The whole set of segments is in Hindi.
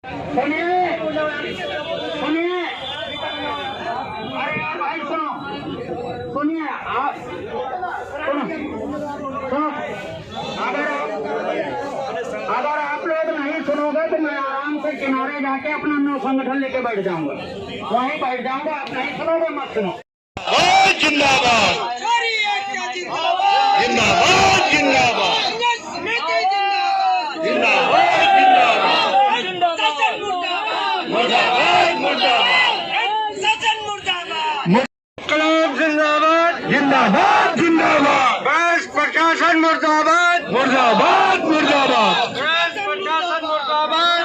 सुनिए सुनिए, अरे यार भाई सुनो, सुनिए आप सुनो सुनो, अगर आप लोग नहीं सुनोगे तो मैं आराम से किनारे जाके अपना नौ संगठन लेके बैठ जाऊंगा, वहीं बैठ जाऊंगा। आप नहीं सुनोगे मत सुनो। जिंदाबाद जिंदाबाद जिंदाबाद जिंदाबाद मुर्दाबाद मुर्दाबाद इंकलाब जिंदाबाद जिंदाबाद जिंदाबाद बस प्रशासन मुर्दाबाद मुर्दाबाद मुर्दाबाद बस प्रशासन मुर्दाबाद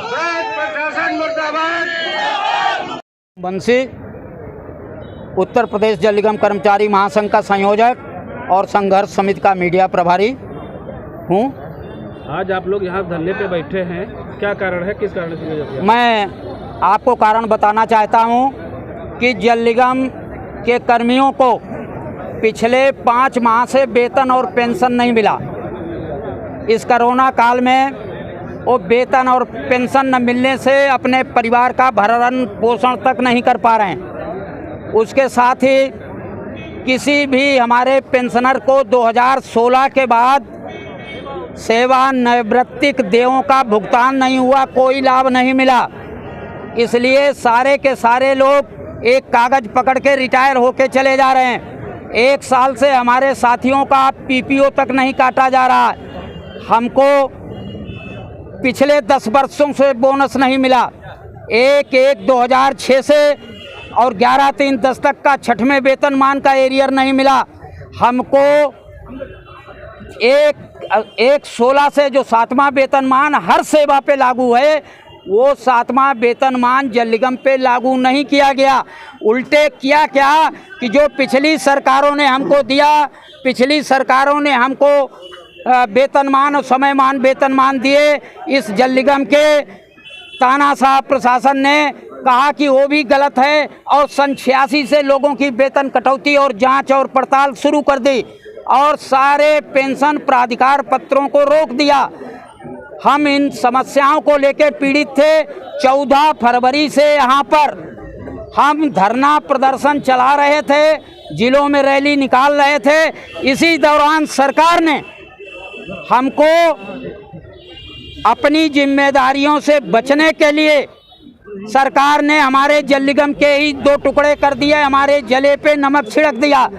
बस प्रशासन मुर्दाबाद। बंसी उत्तर प्रदेश जल निगम कर्मचारी महासंघ का संयोजक और संघर्ष समिति का मीडिया प्रभारी हूँ। आज आप लोग यहाँ धरने पे बैठे हैं, क्या कारण है, किस कारण से? मैं आपको कारण बताना चाहता हूँ कि जल निगम के कर्मियों को पिछले 5 माह से वेतन और पेंशन नहीं मिला। इस कोरोना काल में वो वेतन और पेंशन न मिलने से अपने परिवार का भरण पोषण तक नहीं कर पा रहे हैं। उसके साथ ही किसी भी हमारे पेंशनर को 2016 के बाद सेवानिवृत्तिक देयों का भुगतान नहीं हुआ, कोई लाभ नहीं मिला। इसलिए सारे के सारे लोग एक कागज़ पकड़ के रिटायर होके चले जा रहे हैं। 1 साल से हमारे साथियों का पीपीओ तक नहीं काटा जा रहा है। हमको पिछले 10 वर्षों से बोनस नहीं मिला। 1/1/2006 से और 11/3/10 तक का 6वें वेतनमान का एरियर नहीं मिला। हमको 1/16 से जो 7वां वेतनमान हर सेवा पे लागू है, वो 7वां वेतनमान जल निगम पे लागू नहीं किया गया। उल्टे किया क्या कि जो पिछली सरकारों ने हमको दिया, पिछली सरकारों ने हमको वेतनमान और समयमान वेतनमान दिए, इस जल निगम के तानाशाह प्रशासन ने कहा कि वो भी गलत है और सन 86 से लोगों की वेतन कटौती और जांच और पड़ताल शुरू कर दी और सारे पेंशन प्राधिकार पत्रों को रोक दिया। हम इन समस्याओं को लेकर पीड़ित थे। 14 फरवरी से यहाँ पर हम धरना प्रदर्शन चला रहे थे, जिलों में रैली निकाल रहे थे। इसी दौरान सरकार ने हमको अपनी जिम्मेदारियों से बचने के लिए सरकार ने हमारे जल निगम के ही 2 टुकड़े कर दिए, हमारे जले पे नमक छिड़क दिया।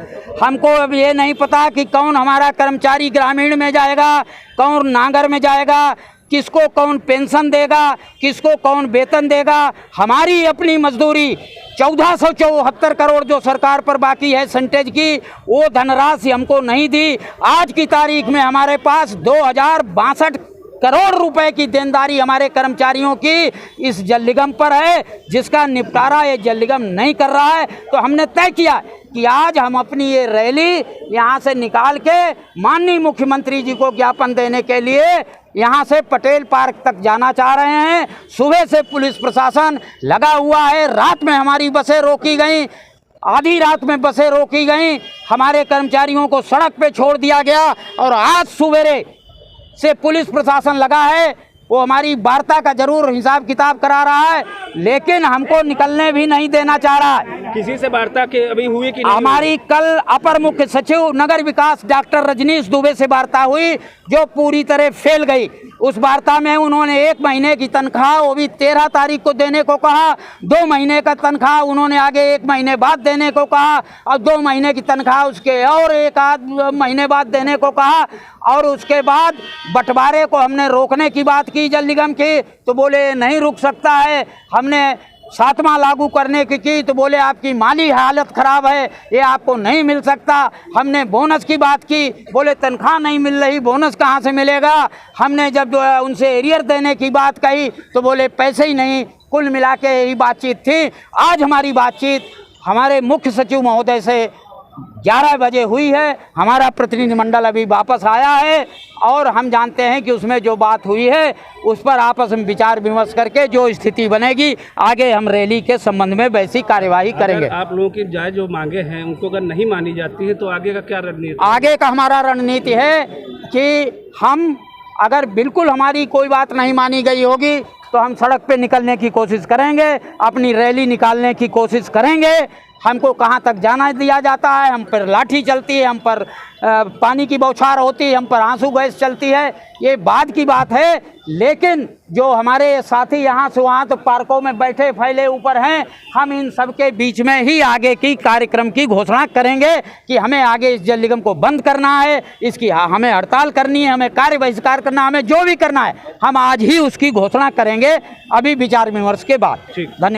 हमको अब ये नहीं पता कि कौन हमारा कर्मचारी ग्रामीण में जाएगा, कौन नांगर में जाएगा, किसको कौन पेंशन देगा, किसको कौन वेतन देगा। हमारी अपनी मजदूरी 1474 करोड़ जो सरकार पर बाकी है सेंटेज की, वो धनराशि हमको नहीं दी। आज की तारीख में हमारे पास 2062 करोड़ रुपए की देनदारी हमारे कर्मचारियों की इस जल निगम पर है, जिसका निपटारा ये जल निगम नहीं कर रहा है। तो हमने तय किया कि आज हम अपनी ये रैली यहाँ से निकाल के माननीय मुख्यमंत्री जी को ज्ञापन देने के लिए यहाँ से पटेल पार्क तक जाना चाह रहे हैं। सुबह से पुलिस प्रशासन लगा हुआ है, रात में हमारी बसें रोकी गई, आधी रात में बसें रोकी गई, हमारे कर्मचारियों को सड़क पे छोड़ दिया गया और आज सवेरे से पुलिस प्रशासन लगा है। वो हमारी वार्ता का जरूर हिसाब किताब करा रहा है, लेकिन हमको निकलने भी नहीं देना चाह रहा है। किसी से वार्ता के अभी हुई कि नहीं? हमारी कल अपर मुख्य सचिव नगर विकास डॉक्टर रजनीश दुबे से वार्ता हुई, जो पूरी तरह फेल गई। उस वार्ता में उन्होंने 1 महीने की तनख्वाह वो भी 13 तारीख को देने को कहा, 2 महीने का तनख्वाह उन्होंने आगे 1 महीने बाद देने को कहा और 2 महीने की तनख्वाह उसके और 1 आध महीने बाद देने को कहा। और उसके बाद बंटवारे को हमने रोकने की बात की जल निगम की, तो बोले नहीं रुक सकता है। हमने 7वां लागू करने की तो बोले आपकी माली हालत ख़राब है, ये आपको नहीं मिल सकता। हमने बोनस की बात की, बोले तनख्वाह नहीं मिल रही, बोनस कहाँ से मिलेगा। हमने जब उनसे एरियर देने की बात कही तो बोले पैसे ही नहीं। कुल मिला के यही बातचीत थी। आज हमारी बातचीत हमारे मुख्य सचिव महोदय से 11 बजे हुई है। हमारा प्रतिनिधिमंडल अभी वापस आया है और हम जानते हैं कि उसमें जो बात हुई है उस पर आपस में विचार विमर्श करके जो स्थिति बनेगी आगे हम रैली के संबंध में वैसी कार्यवाही करेंगे। आप लोगों की जायज जो मांगे हैं उनको अगर नहीं मानी जाती है तो आगे का क्या रणनीति? आगे का हमारा रणनीति है कि हम अगर बिल्कुल हमारी कोई बात नहीं मानी गई होगी तो हम सड़क पे निकलने की कोशिश करेंगे, अपनी रैली निकालने की कोशिश करेंगे। हमको कहाँ तक जाना दिया जाता है, हम पर लाठी चलती है, हम पर पानी की बौछार होती है, हम पर आंसू गैस चलती है, ये बाद की बात है। लेकिन जो हमारे साथी यहाँ से वहाँ तो पार्कों में बैठे फैले ऊपर हैं, हम इन सब के बीच में ही आगे की कार्यक्रम की घोषणा करेंगे कि हमें आगे इस जल निगम को बंद करना है, इसकी हमें हड़ताल करनी है, हमें कार्य बहिष्कार करना, हमें जो भी करना है हम आज ही उसकी घोषणा करेंगे, अभी विचार विमर्श के बाद। धन्यवाद।